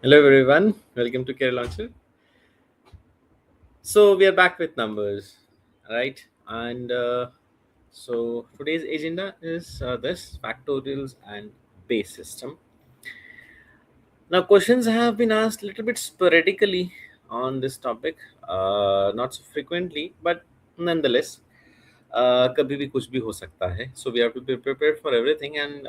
Hello everyone, welcome to Care Launcher. So we are back with numbers, right? And today's agenda is this factorials and base system. Now questions have been asked a little bit sporadically on this topic, not so frequently, but nonetheless, कभी भी कुछ भी हो सकता है. So we have to be prepared for everything, and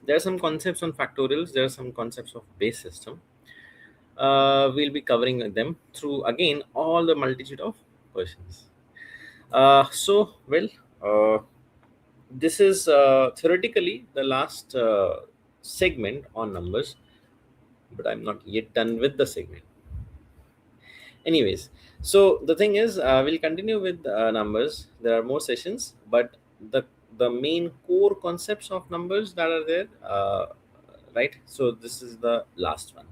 there are some concepts on factorials. There are some concepts of base system. We'll be covering them through again all the multitude of questions. Well, uh, this is theoretically the last segment on numbers, but I'm not yet done with the segment. Anyways, so the thing is, we'll continue with numbers. There are more sessions, but the main core concepts of numbers that are there, right? So this is the last one.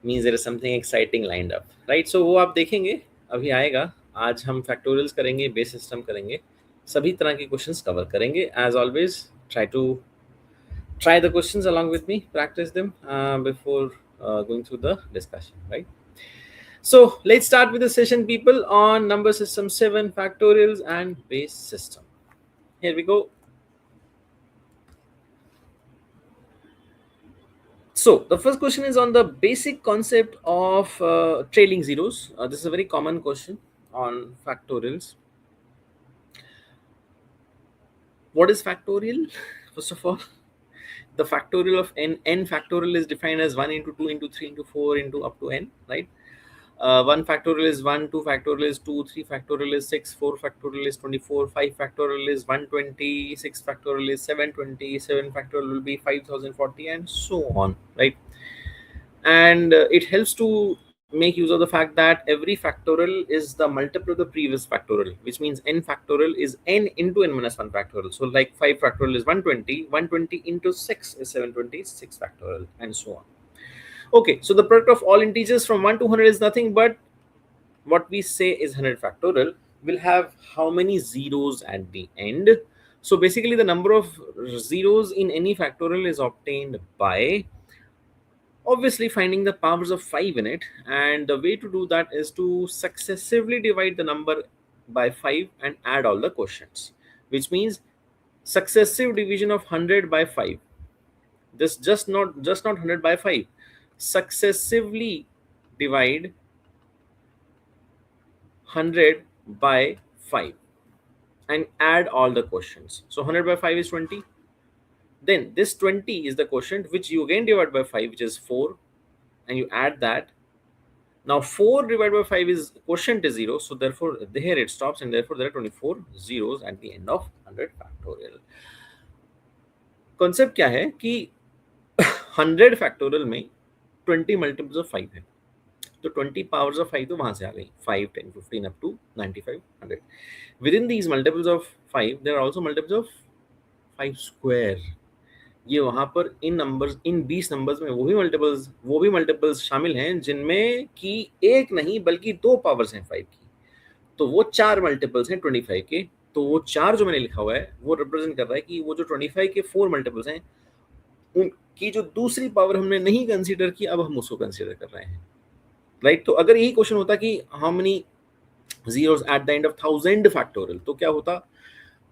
Means there is something exciting lined up right. So वो आप देखेंगे अभी आएगा. आज हम factorials करेंगे, base system करेंगे, सभी तरह के क्वेश्चंस कवर करेंगे. As always try the questions along with me, practice them before going through the discussion, right? So let's start with the session, people, on number system 7, factorials and base system. Here we go. So the first question is on the basic concept of trailing zeros. This is a very common question on factorials. What is factorial? First of all, the factorial of n factorial is defined as 1 into 2 into 3 into 4 into up to n, right? 1 factorial is 1, 2 factorial is 2, 3 factorial is 6, 4 factorial is 24, 5 factorial is 120, 6 factorial is 720, 7 factorial will be 5040, and so on, right? And it helps to make use of the fact that every factorial is the multiple of the previous factorial, which means n factorial is n into n minus 1 factorial. So like 5 factorial is 120, 120 into 6 is 720, 6 factorial, and so on. Okay, so the product of all integers from 1 to 100 is nothing but what we say is 100 factorial will have how many zeros at the end. So basically the number of zeros in any factorial is obtained by obviously finding the powers of 5 in it, and the way to do that is to successively divide the number by 5 and add all the quotients, which means successive division of 100 by 5. This just not 100 by 5, successively divide 100 by 5 and add all the quotients. So 100 by 5 is 20. Then this 20 is the quotient, which you again divide by 5, which is 4, and you add that. Now 4 divided by 5 is quotient is 0, so therefore here it stops, and therefore there are 24 zeros at the end of 100 factorial. Concept क्या है कि 100 factorial में 20 multiples of 5 है, तो 20 powers of 5 तो वहां से आ गई, 5, 10, 15 up to 95, 100. Within these multiples of 5 there are also multiples of 5 square. ये वहां पर इन नंबर्स, इन 20 नंबर्स में वो भी मल्टीपल्स शामिल हैं जिनमें कि एक नहीं बल्कि 2 पावर्स हैं 5 की. तो वो 4 मल्टीपल्स हैं 25 के. तो वो 4 जो मैंने लिखा हुआ है वो रिप्रेजेंट कर रहा है कि वो जो 25 के 4 मल्टीपल्स हैं उनकी जो दूसरी पावर हमने नहीं कंसीडर की, अब हम उसको कंसीडर कर रहे हैं, राइट? तो अगर यही क्वेश्चन होता कि how many zeros at the end of 1000 factorial, तो क्या होता?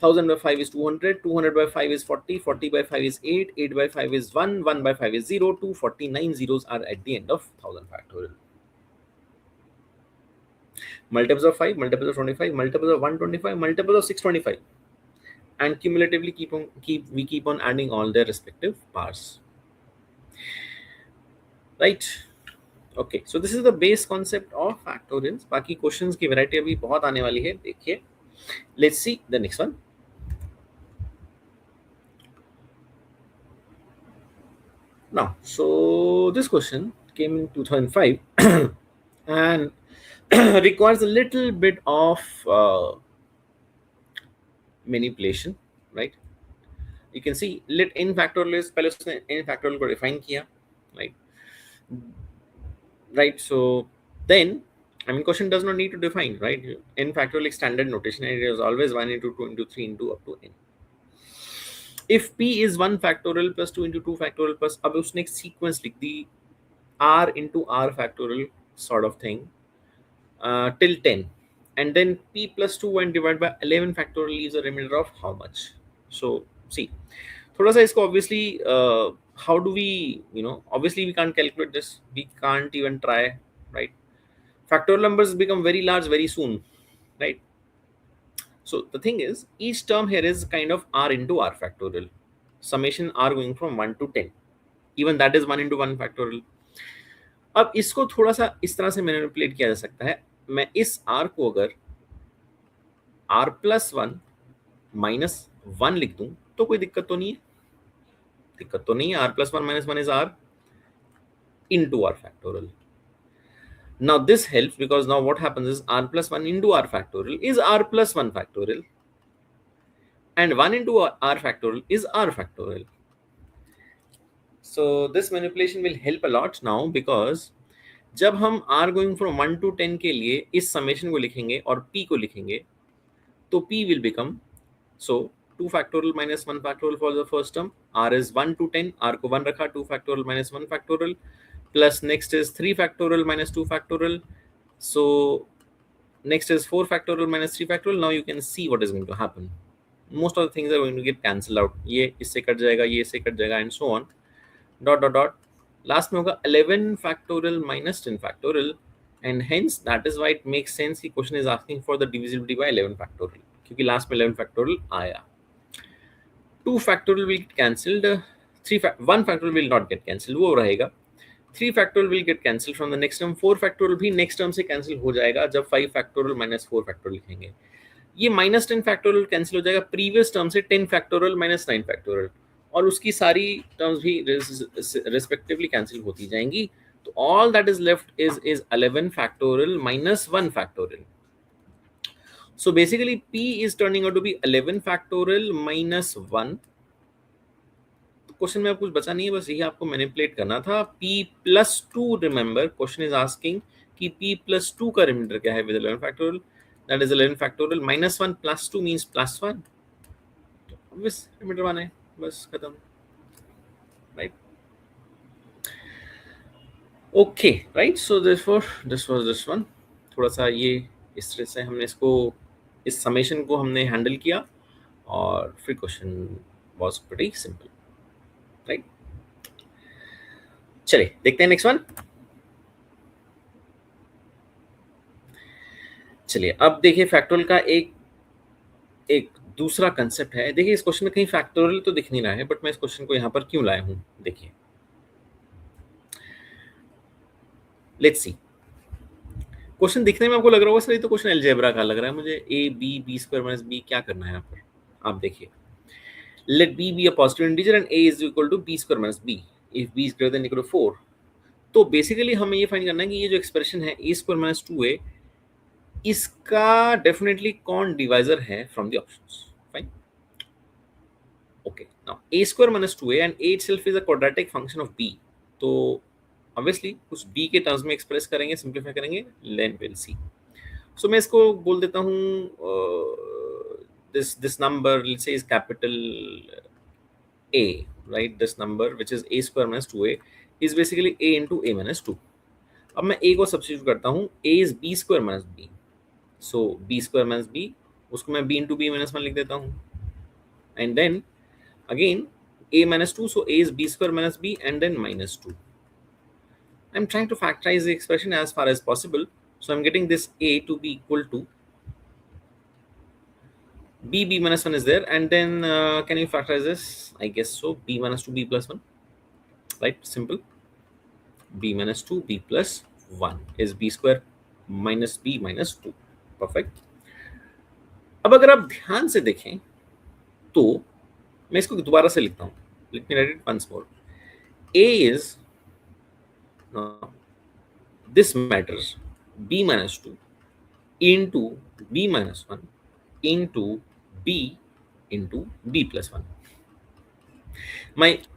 1000 by 5 is 200, 200 by 5 is 40, 40 by 5 is 8, 8 by 5 is 1, 1 by 5 is 0, 249 zeros are at the end of 1000 factorial. Multiples of 5, multiples of 25, multiples of 125, multiples of 625, and cumulatively we keep on adding all their respective parts, right? Okay, so this is the base concept of factorials. बाकी questions की variety अभी बहुत आने वाली है, देखिए. Let's see the next one. Now, so this question came in 2005 and requires a little bit of manipulation, right? You can see let n factorial is, पहले उसने n factorial को define किया, right? Right, so then I mean question does not need to define, right? N factorial is standard notation, and it is always 1 into 2 into 3 into up to n. if p is 1 factorial plus 2 into 2 factorial plus, अब उसने एक sequence लिख दी r into r factorial sort of thing till 10, and then p plus 2 when divided by 11 factorial leaves a remainder of how much? So see, थोड़ा सा इसको obviously how do we, obviously we can't calculate this, we can't even try, right? Factorial numbers become very large very soon, right? So the thing is, each term here is kind of r into r factorial, summation r going from 1 to 10, even that is 1 into 1 factorial. अब इसको थोड़ा सा इस तरह से manipulate किया जा सकता है, मैं इस r को अगर r प्लस 1 माइनस 1 लिख दूं तो कोई दिक्कत तो नहीं है, दिक्कत तो नहीं है, r plus 1 minus 1 is r into r factorial. Now this helps because now what happens is r plus 1 into r factorial is r plus 1 factorial, and 1 into r factorial is r factorial. So this manipulation will help a lot now, because जब हम r going from 1 to 10 के लिए इस summation को लिखेंगे और p को लिखेंगे, तो p will become, so 2 factorial minus 1 factorial for the first term, r is 1 to 10, r को 1 रखा, 2 factorial minus 1 factorial, plus next is 3 factorial minus 2 factorial, so next is 4 factorial minus 3 factorial. Now you can see what is going to happen. Most of the things are going to get cancelled out. ये इससे cut जाएगा, ये इससे cut जाएगा, and so on. Dot dot dot. Last में होगा 11 factorial minus 10 factorial, and hence that is why it makes sense कि question is asking for the divisibility by 11 factorial, क्योंकि last में 11 factorial आया. 2 factorial will get cancelled. 1 factorial will not get cancelled, वो रहेगा. 3 factorial will get cancelled from the next term. 4 factorial भी next term से cancel हो जाएगा जब 5 factorial minus 4 factorial लिखेंगे. ये minus 10 factorial cancel हो जाएगा previous term से 10 factorial minus 9 factorial, और उसकी सारी terms भी respectively cancel होती जाएंगी. तो all that is left is 11 factorial minus 1 factorial. So basically p is turning out to be 11 factorial minus 1. Question में अब कुछ बचा नहीं है, बस यही आपको मैनिपुलेट करना था. p plus 2, remember question is asking कि p plus 2 का रिमाइंडर क्या है with 11 factorial, that is 11 factorial minus 1 plus 2 means plus 1, तो ऑब्वियस रिमाइंडर 1 है, बस खत्म, right? Okay, right. So therefore this was this one. थोड़ा सा ये इस तरह से हमने इसको, इस समेशन को हमने हैंडल किया, और फिर question was pretty simple, right? चलिए देखते हैं नेक्स्ट वन. चलिए अब देखिए फैक्टोरियल का एक दूसरा कंसेप्ट है. देखिए इस क्वेश्चन में कहीं फैक्टोरियल तो दिख नहीं रहा है, बट मैं इस क्वेश्चन को यहाँ पर क्यों लाया हूँ, देखिए. Let's see. क्वेश्चन दिखने में आपको लग रहा होगा सर ये तो क्वेश्चन अलजेब्रा का लग रहा है मुझे, a b square minus b, क्या करना है यहाँ पर. आप देखिए, let b be a positive integer and a is equal to b square minus b if b is greater than equal to 4. तो बेसिकली हमें ये फाइंड करना है कि ये जो एक्सप्रेशन है a square minus 2a, इसका डेफिनेटली कौन डिवाइजर है from the options. Fine, okay. Now a square minus 2a and a itself is a quadratic function of b, तो ऑब्वियसली कुछ b के टर्म्स में एक्सप्रेस करेंगे, सिंपलीफाई करेंगे, लेन विल सी. सो मैं इसको बोल देता हूँ this number, let's say, is capital A, right? This number which is a square minus 2a is basically a into a minus 2. अब मैं a को सब्स्टिट्यूट करता हूँ, a is b square minus b, so b square minus b, उसको मैं b into b minus 1 लिख देता हूँ, and then again a minus 2, so a is b square minus b and then minus 2. I'm trying to factorize the expression as far as possible, so I'm getting this a to be equal to b minus 1 is there, and then can you factorize this? I guess so. B minus 2 b plus 1, right? Simple. B minus 2 b plus 1 is b square minus b minus 2. Perfect. अब अगर आप ध्यान से देखें तो मैं इसको दोबारा से लिखता हूँ. Let me write it once more. A is this matters b minus 2 into b minus 1 into b into b plus 1.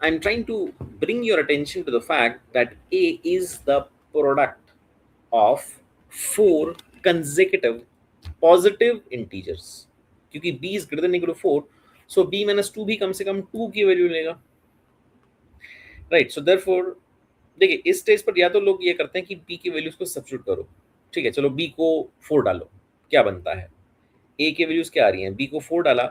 I'm trying to bring your attention to the fact that a is the product of 4 consecutive positive integers. क्योंकि b is greater than equal to 4, so b-2 भी कम से कम 2 की value लेगा, right. So therefore देखिए इस stage पर या तो लोग ये करते हैं कि b की वैल्यूज को सब्स्टिट्यूट करो, ठीक है, चलो b को 4 डालो, क्या बनता है, a की वैल्यूज क्या आ रही हैं, b को 4 डाला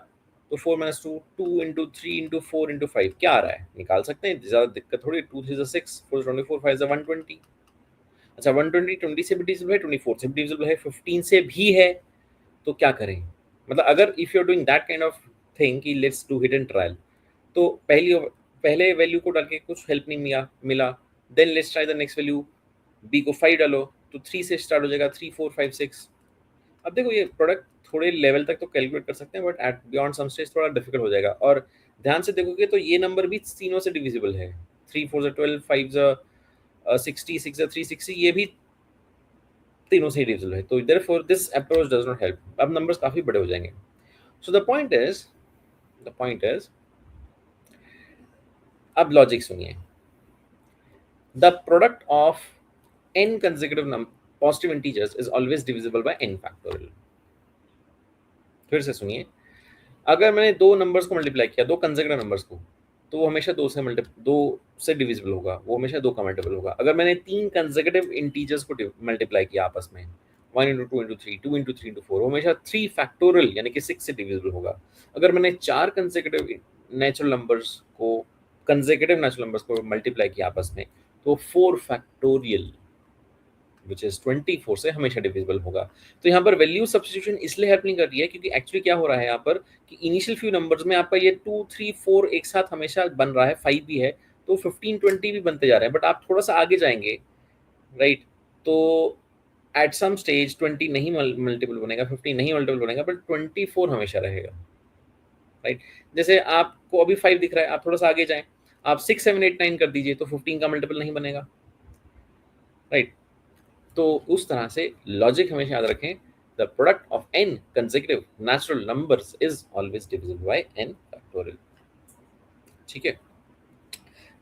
तो 4 - 2 2 इंटू 3 इंटू 4 इंटू 5 क्या आ रहा है, निकाल सकते हैं, ज़्यादा दिक्कत थोड़ी, 2 3 6 4 24 5 120। अच्छा 120 20 से भी डिविजिबल है, 24 से भी डिविजिबल है, 15 से भी है, तो क्या करें, मतलब अगर if you are doing that kind of thing कि लेट्स डू हिडन ट्रायल, तो पहले वैल्यू को डाल के कुछ हेल्प नहीं मिला, then let's try the next value, b को 5 डालो तो 3 से स्टार्ट हो जाएगा, 3 4 5 6। अब देखो ये प्रोडक्ट थोड़े लेवल तक तो कैलकुलेट कर सकते हैं, but at beyond some stage थोड़ा डिफिकल्ट हो जाएगा। और ध्यान से देखोगे तो ये नंबर भी तीनों से डिविजिबल है, 3 4 12 5 60 6 360, ये भी तीनों से डिविजिबल है, तो therefore this approach does not help, अब नंबर्स काफी बड़े हो जाएंगे। सो द पॉइंट इज अब लॉजिक सुनिए, the product of n consecutive positive integers is always divisible by n factorial। फिर से सुनिए, अगर मैंने दो नंबर्स को मल्टीप्लाई किया, दो कंसेक्यूटिव नंबर्स को, तो वो हमेशा दो से डिविजिबल होगा, वो हमेशा दो का मल्टीपल होगा। अगर मैंने तीन कंसेक्यूटिव इंटीजर्स को मल्टीप्लाई किया आपस में, 1 इंटू 2 इंटू 3 2 इंटू 3 इंटू 4, वो हमेशा 3 फैक्टोरियल यानी कि 6 से डिविजिबल होगा। अगर मैंने चार कंसेक्यूटिव नेचुरल नंबर्स को कंसेक्यूटिव नेचुरल नंबर्स को मल्टीप्लाई किया आपस में, तो 4 फैक्टोरियल विच इज 24 से हमेशा डिविजिबल होगा। तो यहाँ पर वैल्यू सब्स्टिट्यूशन इसलिए हेल्प नहीं कर रही है क्योंकि एक्चुअली क्या हो रहा है यहाँ पर कि इनिशियल फ्यू नंबर्स में आपका ये 2 3 4 एक साथ हमेशा बन रहा है, 5 भी है, तो 15 20 भी बनते जा रहे हैं, बट आप थोड़ा सा आगे जाएंगे, राइट, तो एट सम स्टेज 20 नहीं मल्टीपल बनेगा, 15 नहीं मल्टीपल बनेगा, बट 24 हमेशा रहेगा, राइट। जैसे आपको अभी 5 दिख रहा है, आप थोड़ा सा आगे जाएं, आप 6 7 8 9 कर दीजिए तो 15 का मल्टीपल नहीं बनेगा, राइट। तो उस तरह से लॉजिक हमेशा याद रखें, the product of n consecutive natural numbers is always divisible by n factorial। ठीक है,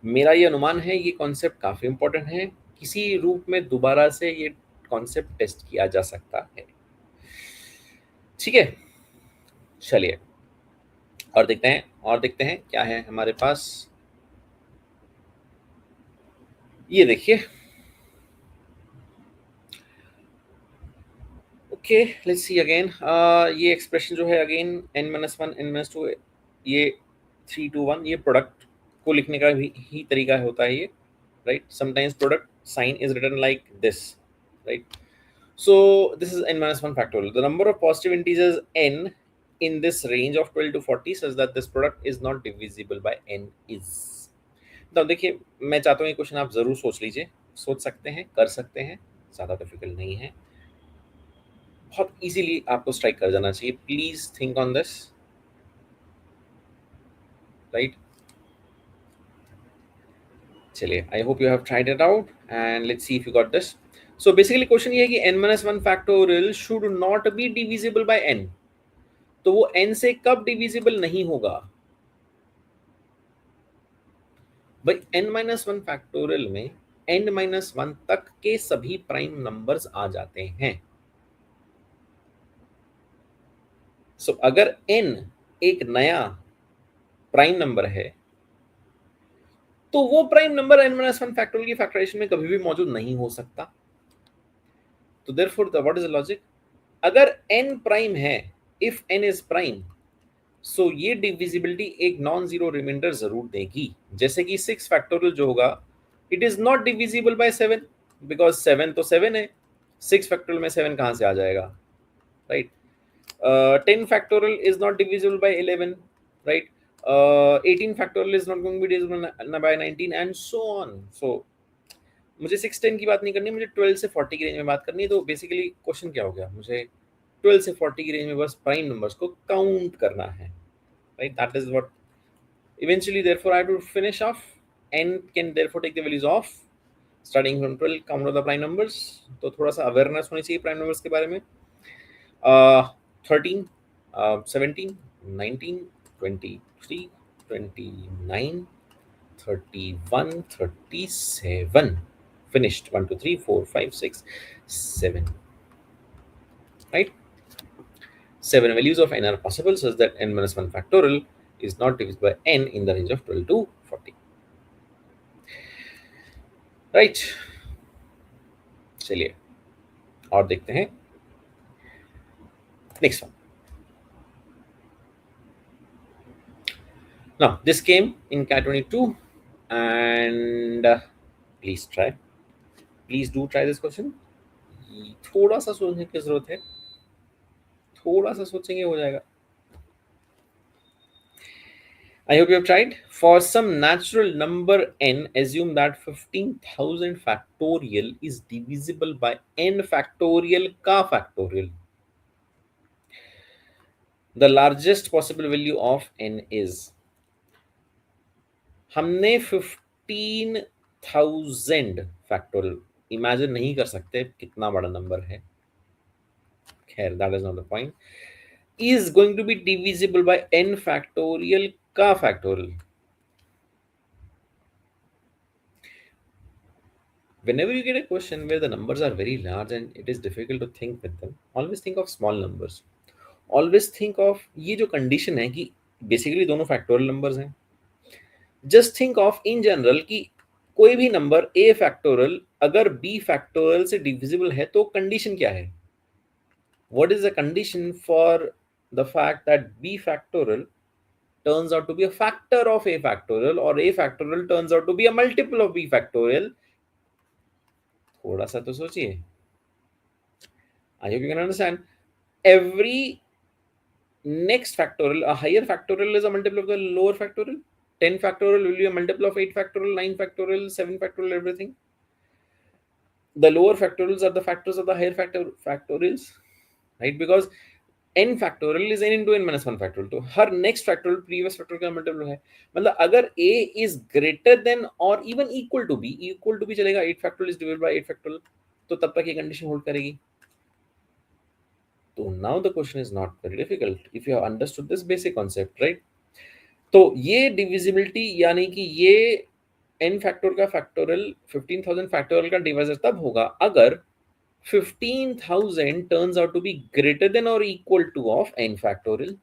मेरा ये अनुमान है, ये कॉन्सेप्ट काफी इंपॉर्टेंट है, किसी रूप में दोबारा से ये कॉन्सेप्ट टेस्ट किया जा सकता है, ठीक है। चलिए और देखते हैं क्या है हमारे पास, ये देखिए, ओके लेट्स सी अगेन, ये एक्सप्रेशन जो है अगेन n-1 n-2, ये 3 2 1, ये प्रोडक्ट को लिखने का ही तरीका होता है ये, right. Sometimes product sign is written like this, right. So this is n-1 factorial, the number of positive integers n in this range of 12 to 40 says that this product is not divisible by n is। तो देखिए मैं चाहता हूँ ये question आप जरूर सोच लीजिए, सोच सकते हैं, कर सकते हैं, ज़्यादा डिफिकल्ट नहीं है, बहुत इजीली आपको स्ट्राइक कर जाना चाहिए। Please think on this, right. चलिए I hope you have tried it out and let's see if you got this. So basically question ये है कि n-1 factorial should not be divisible by n, तो वो n से कब divisible नहीं होगा भाई, n-1 फैक्टोरियल में n-1 तक के सभी प्राइम नंबर्स आ जाते हैं। सो अगर n एक नया प्राइम नंबर है, तो वो प्राइम नंबर n-1 फैक्टोरियल की फैक्टराइजेशन में कभी भी मौजूद नहीं हो सकता। तो therefore what is the logic, अगर n प्राइम है, इफ n इज प्राइम, सो ये डिविजिबिलिटी एक नॉन जीरो रिमाइंडर जरूर देगी, जैसे कि 6 फैक्टोरियल जो होगा, it is not divisible by 7 because 7 तो 7 है, 6 फैक्टोरियल में 7 कहां से आ जाएगा, right. 10 factorial is not divisible by 11, right? 18 factorial is not going to be divisible by 19 and so on। So मुझे 6 10 की बात नहीं करनी, मुझे 12 से 40 की रेंज में बात करनी है। तो बेसिकली क्वेश्चन क्या हो गया, मुझे 12 से 40 की रेंज में बस प्राइम नंबर्स को काउंट करना है, right. That is what eventually therefore I have to finish off, n can therefore take the values of starting from 12 count of the prime numbers। तो थोड़ा सा अवेयरनेस होनी चाहिए प्राइम नंबर्स के बारे में। 13 17 19 23 29 31 37 finished 1 2 3 4 5 6 7, right। 7 values of n are possible such that n-1 factorial is not divisible by n in the range of 12 to 40. Right, चलिए और देखते हैं next one. Now this came in CAT 22 and please try, please do try this question. थोड़ा सा सोचने की जरूरत है, थोड़ा सा सोचेंगे हो जाएगा. I hope you have tried. For some natural number n, assume that 15,000 factorial is divisible by n factorial ka factorial. The largest possible value of n is. हमने 15,000 फैक्टोरियल इमेजिन नहीं कर सकते कितना बड़ा नंबर है. खैर, that is not the point. Is going to be divisible by n factorial ka factorial. Whenever you get a question where the numbers are very large and it is difficult to think with them, always think of small numbers. Always think of ये जो condition है कि basically दोनों factorial numbers हैं. Just think of in general कि कोई भी number a factorial अगर b फैक्टोरियल से डिविजिबल है तो कंडीशन क्या है. What is the condition for the fact that b factorial turns out to be a factor of a factorial or a factorial turns out to be a multiple of b factorial? थोड़ा सा तो सोचिए. I hope you can understand. Every next factorial, a higher factorial is a multiple of the lower factorial. 10 factorial will be a multiple of 8 factorial, 9 factorial, 7 factorial, everything. The lower factorials are the factors of the higher factorials, right? Because n factorial is n into n minus 1 factorial. तो हर next factorial previous factorial का multiple है. मतलब अगर a is greater than or even equal to b चलेगा. 8 factorial is divided by 8 factorial, तो तब तक ये condition hold करेगी. तो now the question is not very difficult if you have understood this basic concept, right? तो ये divisibility यानी कि ये n फैक्टोरियल का फैक्टोरियल 15,000 फैक्टोरियल का डिवाइजर तब होगा अगर 15,000 turns out to be greater than or equal to of n factorial.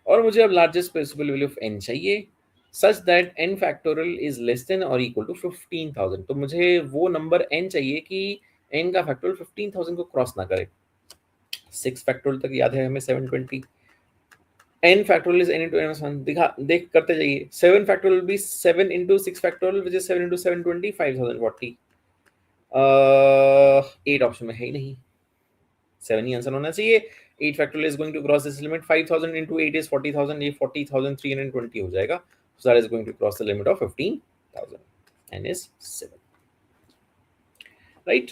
और मुझे अब largest possible value of n चाहिए such that n factorial is less than or equal to 15,000. तो मुझे वो नंबर n चाहिए कि n का फैक्टोरियल 15,000 को क्रॉस ना करे. 6 फैक्टोरियल तक याद है हमें 720. n factorial is n into n minus 1. देख करते जाइए. 7 factorial will be 7 into 6 factorial which is 7 into 720, 5040. 8 option में है ही नहीं. 7 ही आंसर होना चाहिए. 8 factorial is going to cross this limit. 5,000 into 8 is 40,000. ये 40,320 हो जाएगा. So that is going to cross the limit of 15,000. n is 7. Right?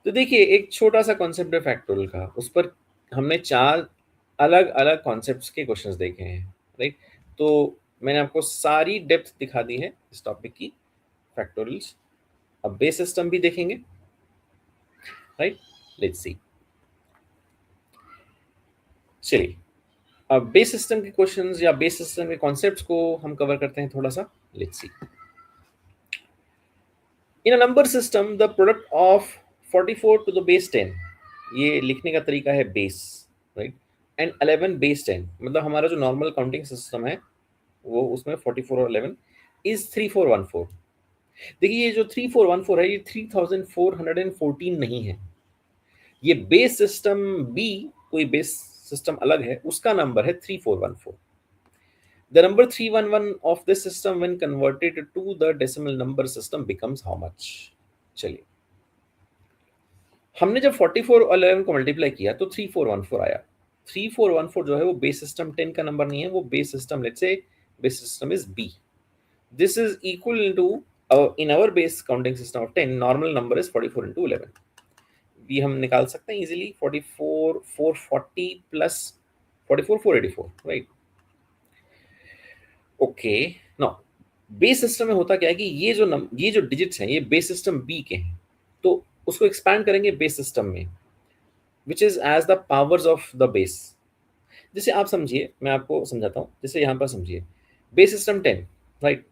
तो देखिए एक छोटा सा कॉन्सेप्ट है फैक्टोरियल का. उस पर हमने 4 अलग अलग कॉन्सेप्ट्स के क्वेश्चंस देखे हैं. राइट? तो मैंने आपको सारी डेप्थ दिखा दी है इस टॉपिक की, फैक्टोरियल्स. अब बेस सिस्टम भी देखेंगे. राइट? Let's see. चलिए अब बेस सिस्टम के क्वेश्चंस या बेस सिस्टम के कॉन्सेप्ट्स को हम कवर करते हैं थोड़ा सा. Let's see. In a number system the product of 44 to the base 10, ये लिखने का तरीका है बेस, राइट, एंड 11 बेस 10, मतलब हमारा जो नॉर्मल काउंटिंग सिस्टम है वो उसमें 44 और 11 इज 3414. देखिए ये जो 3414 है ये 3414 नहीं है. ये बेस सिस्टम बी, कोई बेस सिस्टम अलग है, उसका नंबर है 3414. The number 311 of this system when converted to the decimal number system becomes how much? चलिए हमने जब 44 और 11 को मल्टीप्लाई किया तो 3414 आया. 3414 जो है वो बेस सिस्टम 10 का नंबर नहीं है, वो बेस सिस्टम लेट्स से base system is b. This is equal to in our base counting system of 10 normal number is 44 into 11. ये हम निकाल सकते हैं easily. 44 440 plus 44 484, right? Okay. No base system में होता क्या है कि ये जो डिजिट्स हैं ये बेस सिस्टम बी के हैं, तो उसको एक्सपैंड करेंगे बेस सिस्टम में which is as the powers of the base. जैसे आप समझिए, मैं आपको समझाता हूँ. जैसे यहाँ पर समझिए बेस सिस्टम 10, राइट,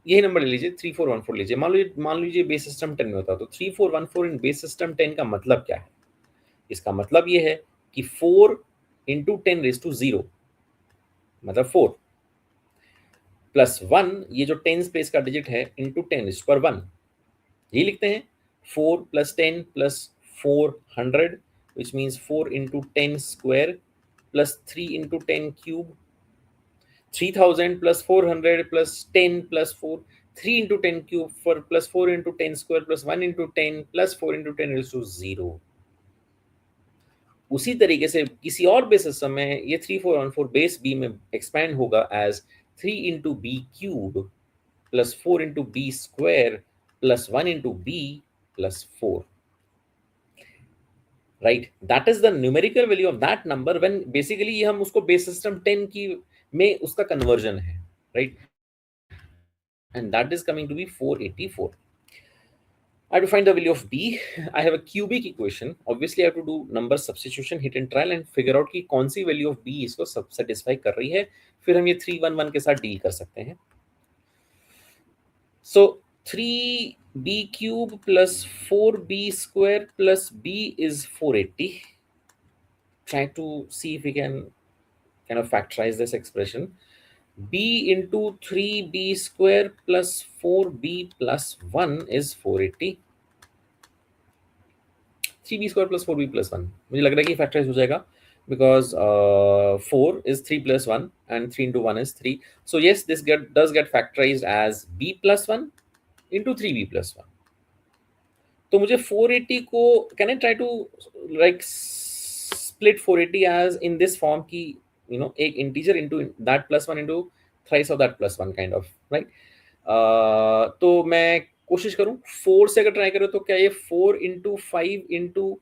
यही नंबर ले लीजिए 3414 लीजिए. मान लीजिए बेस सिस्टम 10 में होता, तो 3414 इन बेस सिस्टम 10 का मतलब क्या है? इसका मतलब ये है कि 4 इंटू 10⁻0 मतलब 4 प्लस 1, ये जो 10 स्पेस का डिजिट है, इंटू 10⁻1, ये लिखते हैं 4 + 10 + 400 which means 4 into 10 square plus 3 into 10 cube, 3000 + 400 + 10 + 4, 3 into 10 cube for plus 4 into 10 square plus 1 into 10 plus 4 into 10⁻0। उसी तरीके से किसी और बेस सिस्टम में ये 3414 बेस बी में एक्सपैंड होगा as 3 into b cube plus 4 into b square plus 1 into b plus 4, right? That is the numerical value of that number when basically ये हम उसको बेस सिस्टम 10 की में उसका कन्वर्जन है, right? And that is coming to be 484. I have to find the value of b. I have a cubic equation. Obviously, I have to do number substitution, hit and trial, and figure out कि कौन सी value of b इसको satisfy कर रही है. फिर हम ये 311 के साथ deal कर सकते हैं. So 3b cube plus 4b square plus b is 480. Try to see if we can kind of factorize this expression. b into 3b square plus 4b plus 1 is 480. 3b square plus 4b plus 1 मुझे लग रहा है कि factorise हो जाएगा because 4 is 3 plus 1 and 3 into 1 is 3. So yes, this does get factorized as b plus 1 into 3b plus 1. तो मुझे 480 को can I try to like split 480 as in this form की एक integer into that plus 1 into thrice of that plus 1 kind of, right? तो मैं कोशिश करूं 4 से अगर ट्राई करो तो क्या ये 4 into 5 into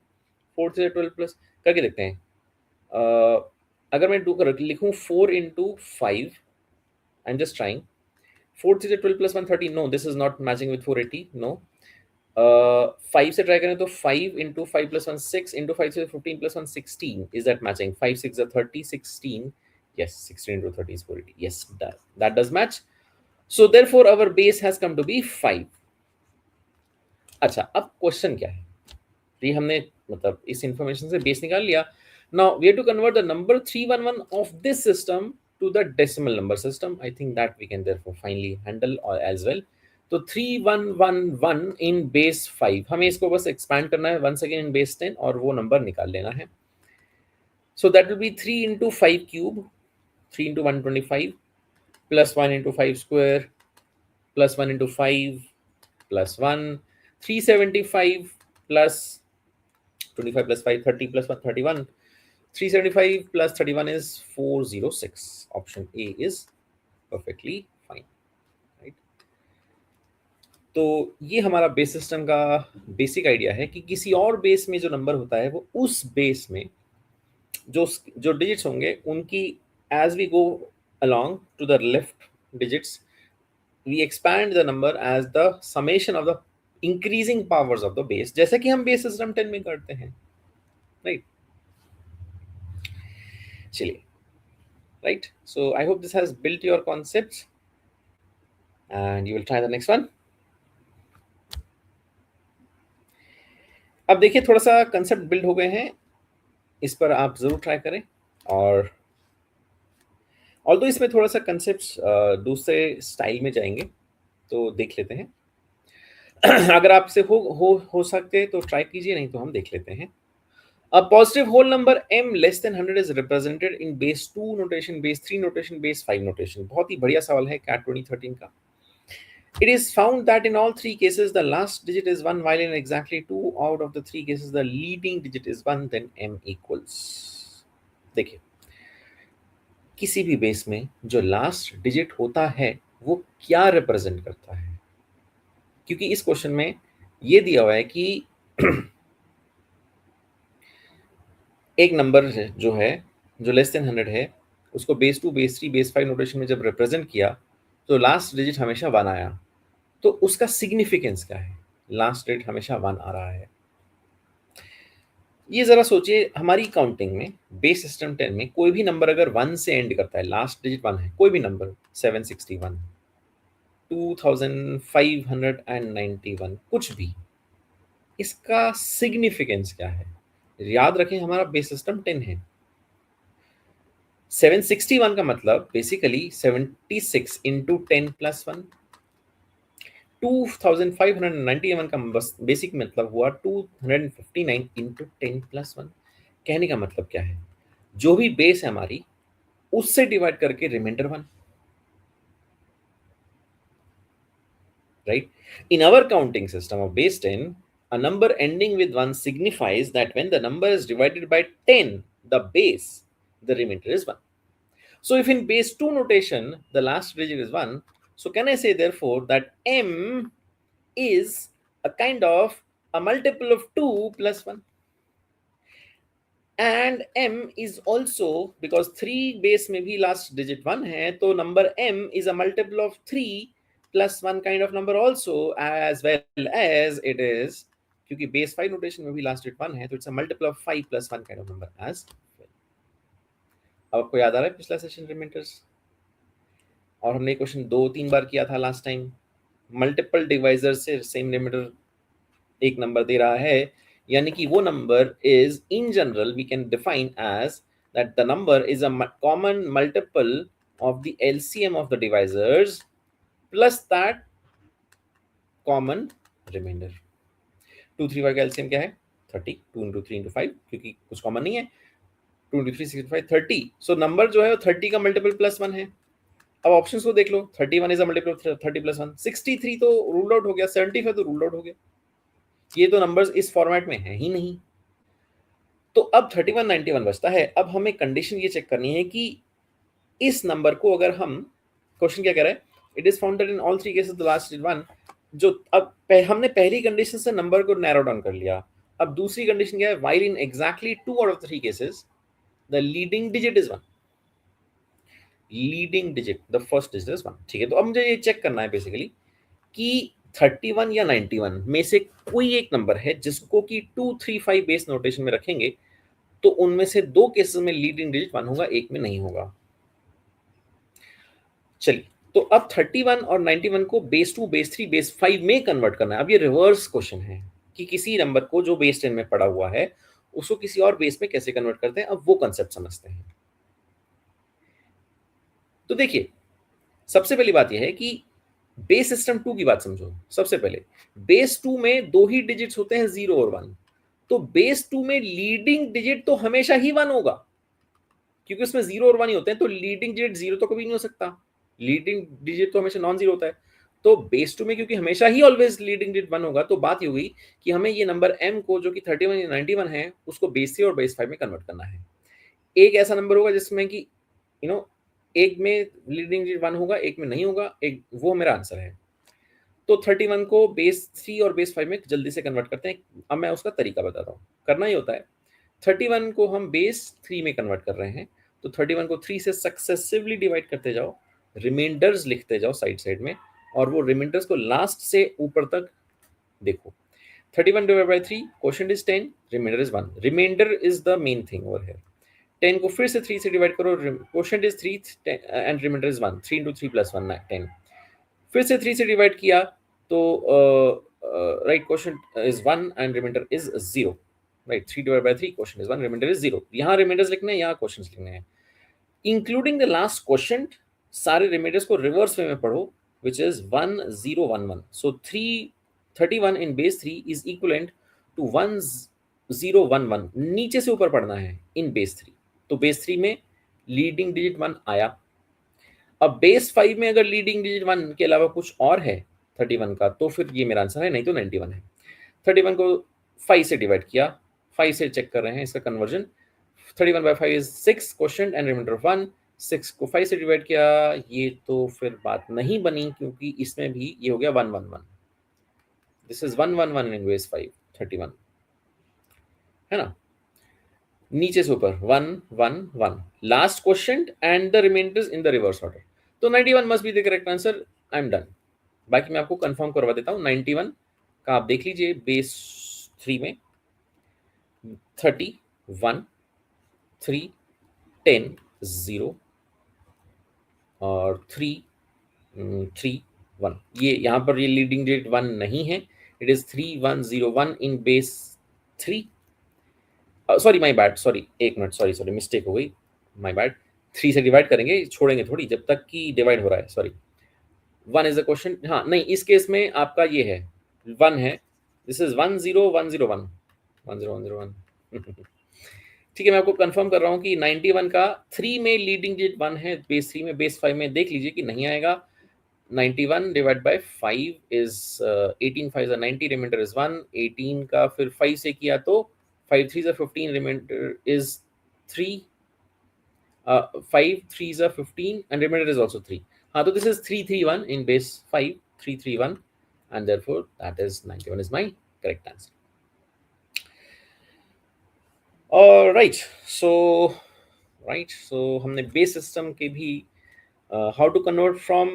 4 से 12 प्लस करके देखते हैं. अगर मैं लिखूं 4 into 5, I am just trying 4 से 12 plus 1 13. No, this is not matching with 480. No. 5 से ट्राई करें तो 5 into 5 plus 1 6 into 5 से 15 plus 1 16. Is that matching? 5 6 are 30, 16. Yes, 16 into 30 is 480. Yes, that does match. So therefore our base has come to be 5. अच्छा, अब question क्या है? ये हमने मतलब इस इंफॉर्मेशन से बेस निकाल लिया. Now we have to convert the number 311 of this system to the decimal number system. I think that we can therefore finally handle as well. तो 3111 इन बेस 5, हमें इसको बस एक्सपैंड करना है वंस अगेन इन बेस 10 और वो number निकाल लेना है. So that will be 3 into 5 cube, 3 into 125 plus 1 into 5 square plus 1 into 5 plus 1, 375 plus 25 plus 5 30 plus 1 31, 375 plus 31 is 406. Option A is perfectly fine, right? तो ये हमारा बेस सिस्टम का basic idea है कि किसी और बेस में जो नंबर होता है वो उस बेस में जो जो डिजिट्स होंगे उनकी as we go along to the left digits we expand the number as the summation of the increasing powers of the base, जैसे कि हम बेस सिस्टम 10 में करते हैं, राइट? चलिए, right? So I hope this has built your concepts and you will try the next one. अब देखिए थोड़ा सा कंसेप्ट बिल्ड हो गए हैं, इस पर आप जरूर ट्राई करें. और ऑल्दो इसमें थोड़ा सा कंसेप्ट्स दूसरे स्टाइल में जाएंगे तो देख लेते हैं. अगर आपसे हो सकते तो ट्राई कीजिए, नहीं तो हम देख लेते हैं. A positive whole number m less than 100 is represented in base 2 notation, base 3 notation, base 5 notation. बहुत ही बढ़िया सवाल है CAT 2013 का. It is found that in all three cases the last digit is 1, while in exactly 2 out of the 3 cases the leading digit is 1, then m equals. देखिए, किसी भी base में जो लास्ट डिजिट होता है वो क्या रिप्रेजेंट करता है, क्योंकि इस क्वेश्चन में ये दिया हुआ है कि एक नंबर जो है जो लेस देन 100 है उसको बेस 2 बेस 3 बेस 5 नोटेशन में जब रिप्रेजेंट किया तो लास्ट डिजिट हमेशा 1 आया. तो उसका सिग्निफिकेंस क्या है? लास्ट डिजिट हमेशा 1 आ रहा है. ये जरा सोचिए, हमारी काउंटिंग में बेस सिस्टम 10 में कोई भी नंबर अगर 1 से एंड करता है, लास्ट डिजिट 1 है, कोई भी नंबर 761 2591 कुछ भी, इसका सिग्निफिकेंस क्या है? याद रखें हमारा बेस सिस्टम 10 है। 761 का मतलब बेसिकली 76 इंटू 10 प्लस 1। 2591 का बस बेसिक मतलब हुआ 259 इंटू 10 प्लस 1। कहने का मतलब क्या है, जो भी बेस है हमारी उससे डिवाइड करके reminder 1, right? In our counting system of base 10, a number ending with 1 signifies that when the number is divided by 10, the base, the remainder is 1. So if in base 2 notation, the last digit is 1, so can I say therefore that m is a kind of a multiple of 2 plus 1? And m is also, because 3 base में भी last digit 1 है, तो number m is a multiple of 3 plus 1 kind of number also, as well as it is, क्योंकि base 5 notation में भी last digit 1 है, तो it's a multiple of 5 plus 1 kind of number as well. अब आपको याद आ रहा है पिछला सेशन रिमाइंडर्स, और हमने क्वेश्चन 2-3 बार किया था लास्ट टाइम। मल्टीपल डिवाइजर से सेम रिमाइंडर एक नंबर दे रहा है, यानी कि वो नंबर is in general we can define as that the number is a common multiple of the LCM of the divisors plus that common remainder. 2 3 का एलसीएम क्या है 30, 2 इंटू 3 इंटू 5, क्योंकि कुछ कॉमन नहीं है। 2 इंटू 3 65 30, सो नंबर जो है वो 30 का मल्टीपल प्लस 1 है। अब ऑप्शंस को देख लो, 31 is a multiple of 30 plus 1, 63 तो रूल आउट हो गया, 75 तो रूल आउट हो गया, ये तो नंबर्स इस फॉर्मेट में है ही नहीं। तो अब 31 91 बचता है। अब हमें कंडीशन ये चेक करनी है कि इस नंबर को अगर हम, क्वेश्चन क्या कह रहा है, it is founded in all three cases the last digit 1, जो अब हमने पहली कंडीशन से नंबर को नैरो डाउन कर लिया। अब दूसरी कंडीशन क्या है, while in exactly 2 out of 3 cases the leading digit is 1, leading digit the first digit is 1। ठीक है, तो अब मुझे ये चेक करना है बेसिकली कि 31 या 91 में से कोई एक नंबर है जिसको कि 2 3 5 बेस नोटेशन में रखेंगे तो उनमें से 2 केसेस में लीडिंग डिजिट 1 होगा, एक में नहीं होगा। चलिए, तो अब 31 और 91 को बेस 2 बेस 3 बेस 5 में कन्वर्ट करना है। अब ये रिवर्स क्वेश्चन है कि किसी नंबर को जो बेस 10 में पड़ा हुआ है उसको किसी और बेस में कैसे कन्वर्ट करते हैं। अब वो कंसेप्ट समझते हैं। तो देखिए, सबसे पहली बात यह है कि बेस सिस्टम 2 की बात समझो। सबसे पहले बेस 2 में 2 ही डिजिट्स होते हैं, 0 और 1, तो बेस 2 में लीडिंग डिजिट तो हमेशा ही 1 होगा, क्योंकि उसमें 0 और 1 ही होते हैं, तो लीडिंग डिजिट 0 तो कभी नहीं हो सकता, लीडिंग डिजिट तो हमेशा नॉन जीरो होता है। तो बेस 2 में क्योंकि हमेशा ही ऑलवेज लीडिंग डिजिट 1 होगा, तो बात ये हुई कि हमें ये नंबर m को जो कि 31 या 91 है उसको बेस 3 और बेस 5 में कन्वर्ट करना है। एक ऐसा नंबर होगा जिसमें कि एक में लीडिंग डिजिट 1 होगा, एक में नहीं होगा, एक वो मेरा आंसर है। तो 31 को बेस 3 और बेस 5 में जल्दी से कन्वर्ट करते हैं। अब मैं उसका तरीका बताता हूँ। करना ही होता है, 31 को हम बेस 3 में कन्वर्ट कर रहे हैं, तो 31 को 3 से सक्सेसिवली डिवाइड करते जाओ, रिमाइंडर्स लिखते जाओ साइड साइड में, और वो रिमाइंडर्स को लास्ट से ऊपर तक देखो। 31 divide by 3, quotient is 10, remainder is 1, remainder is the main thing over here. 10 को फिर से 3 से डिवाइड करो, quotient is 3 and remainder is 1, 3 into 3 plus 1 10। फिर से 3 से डिवाइड किया तो right, quotient is 1 and remainder is 0, right. 3 divide by 3, quotient is 1, remainder is 0। यहाँ रिमाइंडर्स लिखने हैं, यहाँ क्वोशिएंट्स लिखने हैं, इंक्लूडिंग द लास्ट क्वोशिएंट। सारे रिमाइंडर्स को रिवर्स वे में पढ़ो, which is 1 0 1 1, so 31 in base 3 is equivalent to 1 0 1 1, नीचे से ऊपर पढ़ना है in base 3। तो base 3 में लीडिंग डिजिट 1 आया। अब बेस 5 में अगर लीडिंग डिजिट 1 के अलावा कुछ और है 31 का, तो फिर ये मेरा आंसर है, नहीं तो 91 है। 31 को 5 से डिवाइड किया, 5 से चेक कर रहे हैं इसका conversion. 31 by 5 is 6 quotient and remainder 1, 6 को 5 से डिवाइड किया, ये तो फिर बात नहीं बनी, क्योंकि इसमें भी ये हो गया 1 1 1। दिस इज 1 1 1 इन बेस 5, 31 है ना, नीचे से ऊपर 1 1 1, last quotient and the remainders in the reverse order. तो 91 must be the correct answer. I am done. बाकी मैं आपको कंफर्म करवा देता हूँ। 91 का आप देख लीजिए, बेस 3 में 30 1 3 10 0 और 3 3 1, ये यहाँ पर ये लीडिंग डिजिट 1 नहीं है, it is 3 1 0 1 in base 3। Sorry my bad, sorry एक मिनट, सॉरी सॉरी मिस्टेक हो गई, माय बैड। 3 से डिवाइड करेंगे, छोड़ेंगे थोड़ी जब तक कि डिवाइड हो रहा है, सॉरी। 1 इज द क्वेश्चन, हाँ नहीं, इस केस में आपका ये है 1 है, दिस इज 10101 10101 ठीक है, मैं आपको कंफर्म कर रहा हूँ कि 91 का 3 में लीडिंग डिजिट 1 है, बेस 3 में, बेस 5 में देख लीजिए कि नहीं आएगा। 91 divide by 5 is 18 5 90, remainder is 1। 18 का फिर 5 से किया तो 5 3 15, reminder is 3। 5 3 15 and remainder is also 3. हाँ, तो this is 331 in base 5, 331, and therefore that is 91 is my correct answer. All right, so हमने base system के भी how to convert from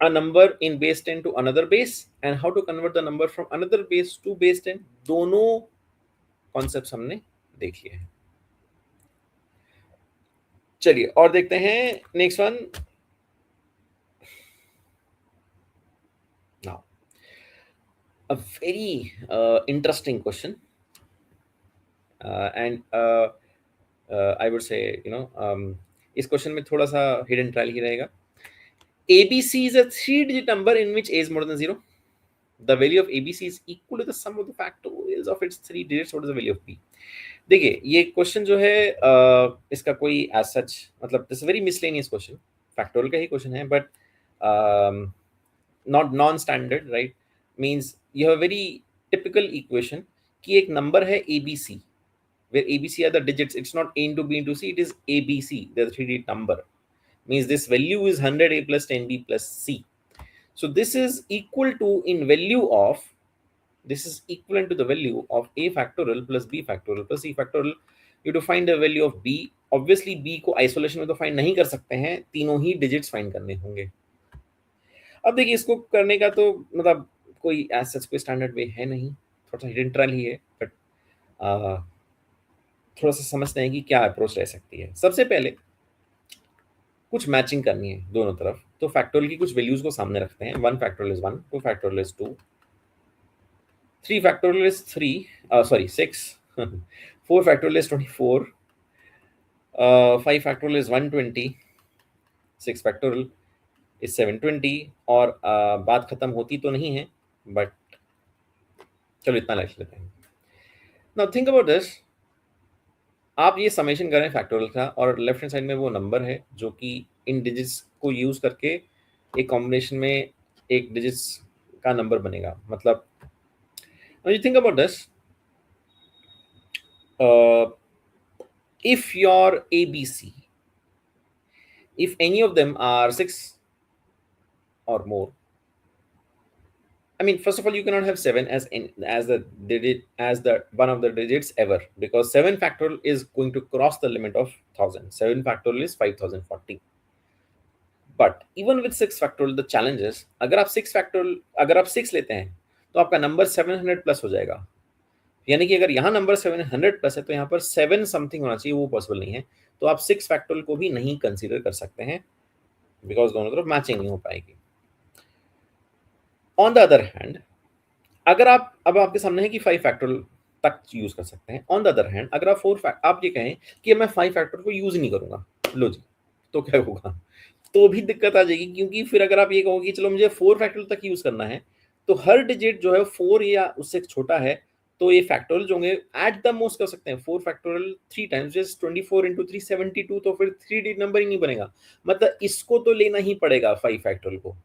a number in base 10 to another base and how to convert the number from another base to base 10, दोनों concepts हमने देख लिए हैं। चलिए और देखते हैं next one. Now a very interesting question, and I would say, इस क्वेश्चन में थोड़ा सा हिडन ट्रायल ही रहेगा। ABC is a 3-digit number in which A is more than 0. The value of ABC is equal to the sum of the factorials of its 3 digits. What is the value of B? देखिए ये question जो है इसका कोई as such मतलब this very miscellaneous question, factorial का ही question है, but not non standard, right? Means you have very typical equation कि एक नंबर है ABC, where ABC are the digits. It's not A into B into C, it is ABC. They're the 3-digit number. Means this value is 100A plus 10B plus C. So this is equal to in value of, this is equivalent to the value of A factorial plus B factorial plus C factorial. You to find the value of B. Obviously B को isolation में तो find नहीं कर सकते हैं, तीनों ही digits find करने होंगे। अब देखिए इसको करने का तो मतलब कोई as such कोई स्टैंडर्ड वे है नहीं, थोड़ा सा हिडन ट्रायल ही है, बट थोड़ा सा समझते हैं कि क्या अप्रोच रह सकती है। सबसे पहले कुछ मैचिंग करनी है दोनों तरफ, तो फैक्टोरियल की कुछ वैल्यूज को सामने रखते हैं। 1 factorial is 1, 2 factorial is 2, 3 factorial is 3, sorry 6, 4 factorial is 24, 5 factorial is 120, 6 factorial is 720, और बात खत्म होती तो नहीं है, बट चलो इतना लिख लेते हैं। नाउ थिंक अबाउट दिस, आप ये समेशन करें फैक्टोरियल का, और लेफ्ट हैंड साइड में वो नंबर है जो कि इन डिजिट्स को यूज करके एक कॉम्बिनेशन में एक डिजिट्स का नंबर बनेगा। मतलब you think about this, if your ABC, if any of them are 6 or more, I mean, first of all, you cannot have 7 as the digit, as the one of the digits ever, because 7 factorial is going to cross the limit of 1000. 7 factorial is 5040. But even with 6 factorial, the challenge is, अगर आप 6 factorial, अगर आप 6 लेते हैं तो आपका number 700 plus हो जाएगा। यानी कि अगर यहाँ नंबर 700 प्लस है तो यहाँ पर 7 समथिंग होना चाहिए, वो पॉसिबल नहीं है। तो आप 6 फैक्टोरियल को भी नहीं कंसीडर कर सकते हैं, बिकॉज दोनों तरफ मैचिंग नहीं हो पाएगी। ऑन द अदर हैंड, अगर आप अब आपके सामने है कि 5 फैक्टोरियल तक यूज कर सकते हैं। ऑन द अदर हैंड, अगर आप ये कहें कि मैं 5 फैक्टोरियल को यूज नहीं करूंगा, लो जी, तो क्या होगा? तो भी दिक्कत आ जाएगी, क्योंकि फिर अगर आप ये कहो कि चलो मुझे 4 फैक्टोरियल तक यूज करना है, तो हर डिजिट जो है 4 या उससे छोटा है, तो ये फैक्टोरियल जो होंगे एट द मोस्ट कर सकते हैं 4 फैक्टोरियल 3 टाइम्स, जस्ट 24 into 3 72, तो फिर 3 डिजिट नंबर ही नहीं बनेगा। मतलब इसको तो लेना ही पड़ेगा, 5 फैक्टोरियल को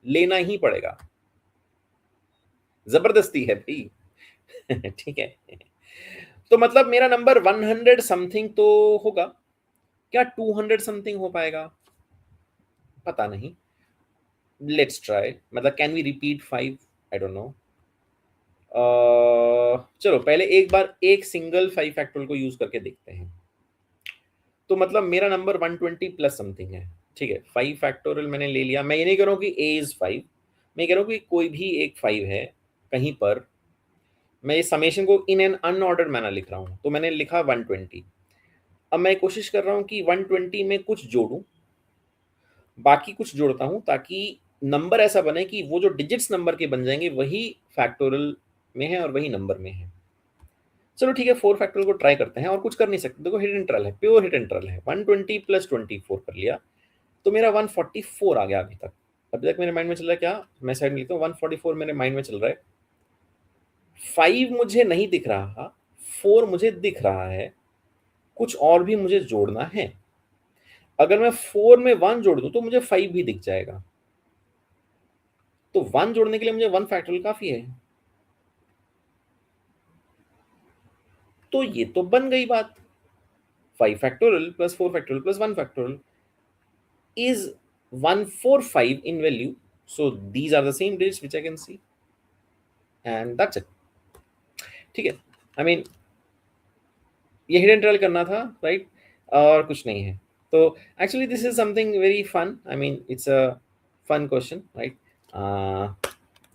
लेना ही पड़ेगा, जबरदस्ती है भाई ठीक है। तो मतलब मेरा नंबर 100 समथिंग तो होगा, क्या 200 समथिंग हो पाएगा? पता नहीं, लेट्स ट्राई। मतलब can we repeat 5? I don't know. चलो पहले एक बार एक सिंगल 5 फैक्टोरियल को यूज करके देखते हैं। तो मतलब मेरा नंबर 120 प्लस समथिंग है, ठीक है। 5 फैक्टोरियल मैंने ले लिया। मैं ये नहीं कह रहा हूँ कि a इज 5, मैं कह रहा हूँ कि कोई भी एक 5 है कहीं पर। मैं इस समेशन को इन एन अनऑर्डर्ड मैनर लिख रहा हूँ, तो मैंने लिखा 120। अब मैं कोशिश कर रहा हूँ कि 120 में कुछ जोड़ूं, बाकी कुछ जोड़ता हूं, ताकि नंबर ऐसा बने कि वो जो डिजिट्स नंबर के बन जाएंगे वही फैक्टोरियल में है और वही नंबर में है। चलो ठीक है, 4 फैक्टोरियल को ट्राई करते हैं और कुछ कर नहीं सकते। देखो हिट इंटरवल है, प्योर हिट इंटरवल है। 120 प्लस 24 कर लिया तो मेरा 144 आ गया अभी तक मेरे माइंड में चल रहा है क्या, मैं साइड में लिखता हूँ 144 मेरे माइंड में चल रहा है। 5 मुझे नहीं दिख रहा, 4 मुझे दिख रहा है, कुछ और भी मुझे जोड़ना है। अगर मैं 4 में 1 जोड़ दूं तो मुझे 5 भी दिख जाएगा। तो 1 जोड़ने के लिए मुझे 1 फैक्टोरियल काफी है। तो ये तो बन गई बात, 5 factorial plus 4 factorial plus 1 factorial is 145 in value. So these are the same digits which I can see, and that's it. ठीक है, आई मीन ये हिडन ट्रायल करना था, राइट, और कुछ नहीं है। तो actually this is something very fun, I mean it's a fun question, right,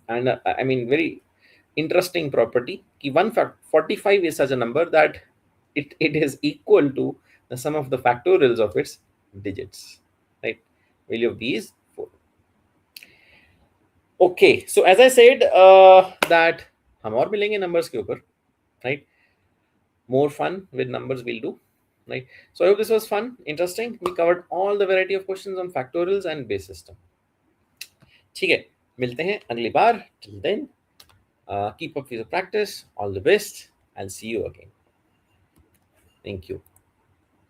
and I mean very interesting property कि 145 is such a number that it is equal to the sum of the factorials of its digits, right? Value of these four. Okay, so as I said that हम और मिलेंगे numbers के ऊपर, right? More fun with numbers we'll do, right? So I hope this was fun, interesting. We covered all the variety of questions on factorials and base system. ठीक है, मिलते हैं अगली बार. Till then, keep up with the practice. All the best. I'll see you again. Thank you.